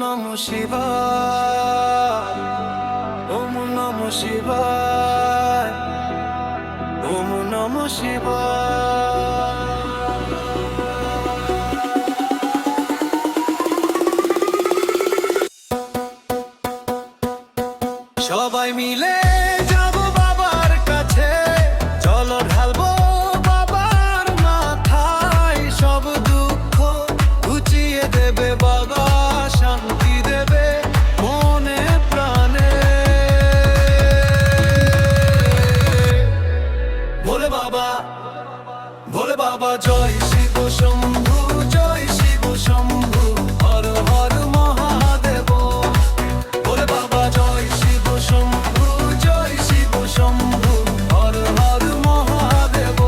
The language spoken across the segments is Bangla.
নমঃ শিবায়, ওম নমঃ শিবায়, ওম নমঃ শিবায়। সবাই মিলে যাব বাবার কাছে, চলো ঢালবো বাবার মাথায় সব দুঃখ ঘুচিয়ে দেবে বাবা, শান্তি দেবে মনে প্রাণে। ভোলে বাবা, ভোলে বাবা, জয় শিব শম্ভু, জয় শিব শম্ভু, হর হর মহাদেব। ভোলে বাবা, জয় শিব শম্ভু, জয় শিব শম্ভু, হর হর মহাদেব।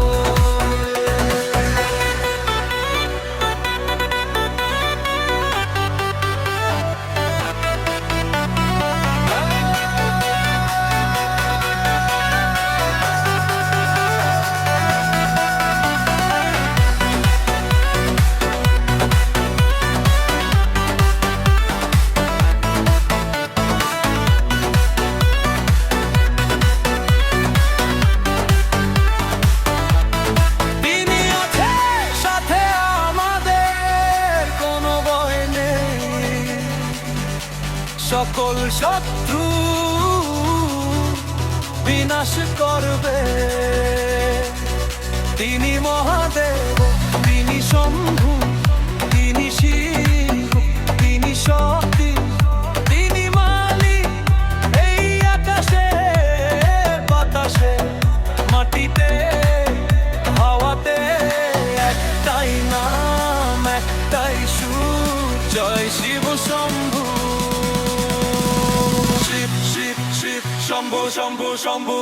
তিনি আছে সাথে আমাদের, কোনো ভয় নেই, সকল শত্রু বিনাশ করবে। তিনি মহাদেব, তিনি শম্ভু, তিনি শিব, তিনি শক্তি, তিনি মালিক এই আকাশে বাতাসে মাটিতে হাওয়াতে। একটাই নাম, একটাই সুর, জয় শিব শম্ভু। শিব শিব শিব শম্ভু শম্ভু শম্ভু।